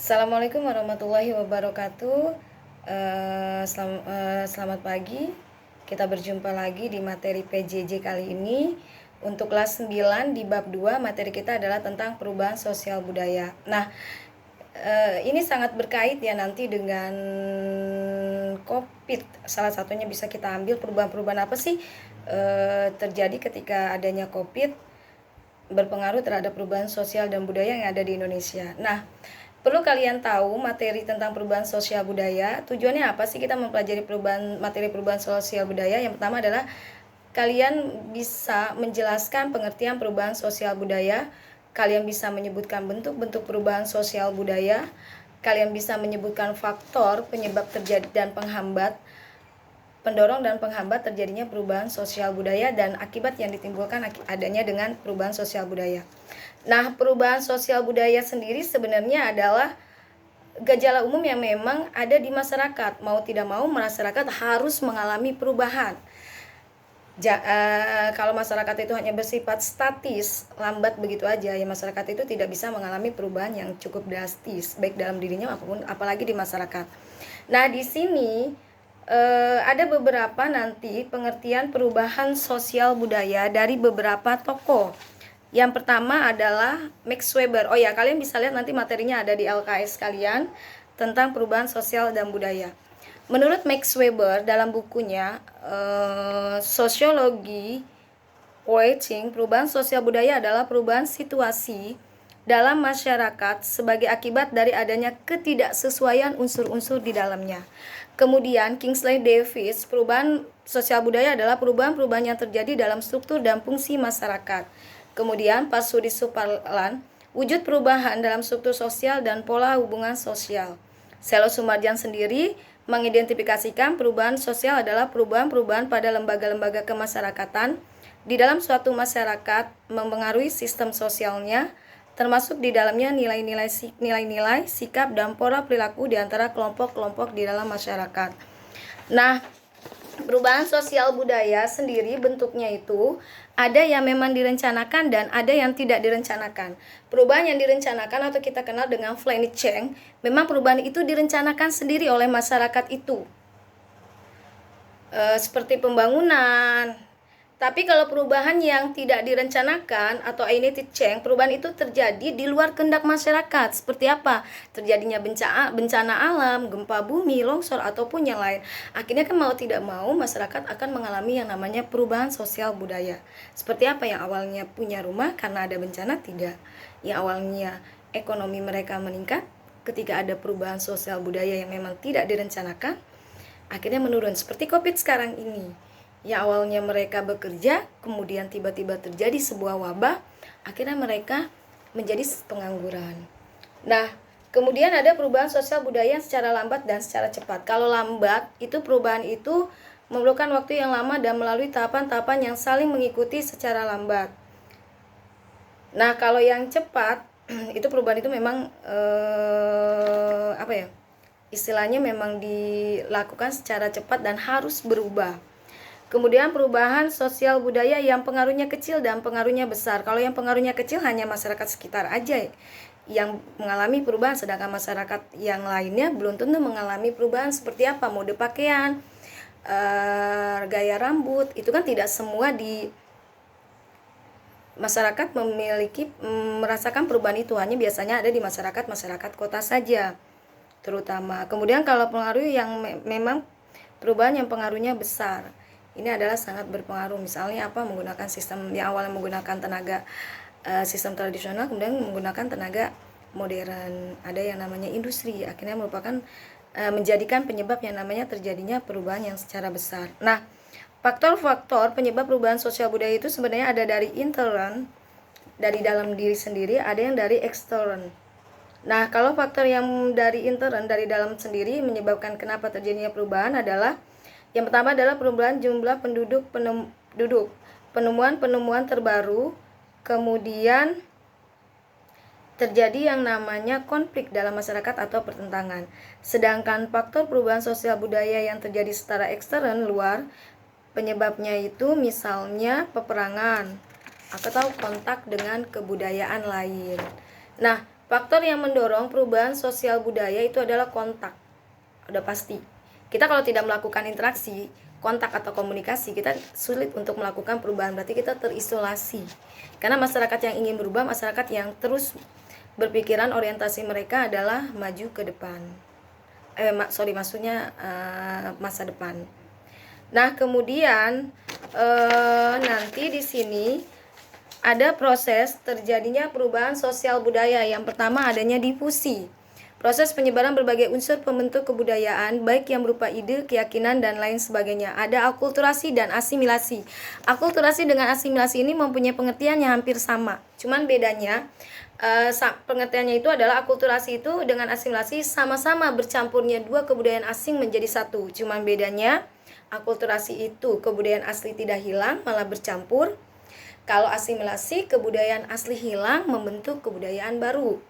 Assalamualaikum warahmatullahi wabarakatuh. Selamat pagi. Kita berjumpa lagi di materi PJJ kali ini. Untuk kelas 9 di bab 2, materi kita adalah tentang perubahan sosial budaya. Nah, ini sangat berkait ya nanti dengan COVID. Salah satunya bisa kita ambil perubahan-perubahan apa sih terjadi ketika adanya COVID berpengaruh terhadap perubahan sosial dan budaya yang ada di Indonesia. Nah, perlu kalian tahu materi tentang perubahan sosial budaya. Tujuannya apa sih kita mempelajari materi perubahan sosial budaya? Yang pertama adalah kalian bisa menjelaskan pengertian perubahan sosial budaya. Kalian bisa menyebutkan bentuk-bentuk perubahan sosial budaya. Kalian bisa menyebutkan faktor penyebab terjadi dan pendorong dan penghambat terjadinya perubahan sosial budaya dan akibat yang ditimbulkan adanya dengan perubahan sosial budaya. Nah, perubahan sosial budaya sendiri sebenarnya adalah gejala umum yang memang ada di masyarakat. Mau tidak mau masyarakat harus mengalami perubahan. Kalau masyarakat itu hanya bersifat statis, lambat begitu aja, ya masyarakat itu tidak bisa mengalami perubahan yang cukup drastis, baik dalam dirinya maupun apalagi di masyarakat. Nah, di sini ada beberapa nanti pengertian perubahan sosial budaya dari beberapa tokoh. Yang pertama adalah Max Weber. Oh ya, kalian bisa lihat nanti materinya ada di LKS kalian tentang perubahan sosial dan budaya. Menurut Max Weber dalam bukunya Sosiologi Waiting, perubahan sosial budaya adalah perubahan situasi dalam masyarakat sebagai akibat dari adanya ketidaksesuaian unsur-unsur di dalamnya. Kemudian Kingsley Davis, perubahan sosial budaya adalah perubahan-perubahan yang terjadi dalam struktur dan fungsi masyarakat. Kemudian Pasudi Suparlan, wujud perubahan dalam struktur sosial dan pola hubungan sosial. Selo Sumarjan sendiri mengidentifikasikan perubahan sosial adalah perubahan-perubahan pada lembaga-lembaga kemasyarakatan di dalam suatu masyarakat mempengaruhi sistem sosialnya, termasuk di dalamnya nilai-nilai, sikap, dan pola perilaku di antara kelompok-kelompok di dalam masyarakat. Nah, perubahan sosial budaya sendiri bentuknya itu ada yang memang direncanakan dan ada yang tidak direncanakan. Perubahan yang direncanakan atau kita kenal dengan planned change, memang perubahan itu direncanakan sendiri oleh masyarakat itu. Seperti pembangunan. Tapi kalau perubahan yang tidak direncanakan atau unintended change, perubahan itu terjadi di luar kehendak masyarakat. Seperti apa? Terjadinya bencana alam, gempa bumi, longsor, ataupun yang lain. Akhirnya kan mau tidak mau masyarakat akan mengalami yang namanya perubahan sosial budaya. Seperti apa? Yang awalnya punya rumah karena ada bencana, tidak. Yang awalnya ekonomi mereka meningkat ketika ada perubahan sosial budaya yang memang tidak direncanakan, akhirnya menurun. Seperti COVID sekarang ini. Yang awalnya mereka bekerja, kemudian tiba-tiba terjadi sebuah wabah, akhirnya mereka menjadi pengangguran. Nah, kemudian ada perubahan sosial budaya secara lambat dan secara cepat. Kalau lambat, itu perubahan itu memerlukan waktu yang lama dan melalui tahapan-tahapan yang saling mengikuti secara lambat. Nah, kalau yang cepat, itu perubahan itu memang istilahnya memang dilakukan secara cepat dan harus berubah. Kemudian perubahan sosial budaya yang pengaruhnya kecil dan pengaruhnya besar. Kalau yang pengaruhnya kecil hanya masyarakat sekitar aja yang mengalami perubahan, sedangkan masyarakat yang lainnya belum tentu mengalami perubahan seperti apa, mode pakaian, gaya rambut, itu kan tidak semua di masyarakat merasakan perubahan itu, hanya biasanya ada di masyarakat kota saja terutama. Kemudian kalau pengaruh yang memang perubahan yang pengaruhnya besar, ini adalah sangat berpengaruh. Misalnya apa? Menggunakan sistem yang awalnya menggunakan tenaga sistem tradisional, kemudian menggunakan tenaga modern. Ada yang namanya industri, akhirnya merupakan menjadikan penyebab yang namanya terjadinya perubahan yang secara besar. Nah, faktor-faktor penyebab perubahan sosial budaya itu sebenarnya ada dari intern, dari dalam diri sendiri, ada yang dari ekstern. Nah, kalau faktor yang dari intern, dari dalam sendiri menyebabkan kenapa terjadinya perubahan adalah yang pertama adalah perubahan jumlah penemuan-penemuan terbaru, kemudian terjadi yang namanya konflik dalam masyarakat atau pertentangan. Sedangkan faktor perubahan sosial budaya yang terjadi secara ekstern, luar, penyebabnya itu misalnya peperangan atau kontak dengan kebudayaan lain. Nah, Faktor yang mendorong perubahan sosial budaya itu adalah kontak. Udah pasti. Kita kalau tidak melakukan interaksi, kontak atau komunikasi, kita sulit untuk melakukan perubahan. Berarti kita terisolasi. Karena masyarakat yang ingin berubah, masyarakat yang terus berpikiran orientasi mereka adalah maju ke depan. Maksudnya masa depan. Nah, kemudian nanti di sini ada proses terjadinya perubahan sosial budaya. Yang pertama adanya difusi. Proses penyebaran berbagai unsur pembentuk kebudayaan, baik yang berupa ide, keyakinan, dan lain sebagainya. Ada akulturasi dan asimilasi. Akulturasi dengan asimilasi ini mempunyai pengertian yang hampir sama. Cuman bedanya, pengertiannya itu adalah akulturasi itu dengan asimilasi sama-sama bercampurnya dua kebudayaan asing menjadi satu. Cuman bedanya, akulturasi itu kebudayaan asli tidak hilang, malah bercampur. Kalau asimilasi, kebudayaan asli hilang, membentuk kebudayaan baru.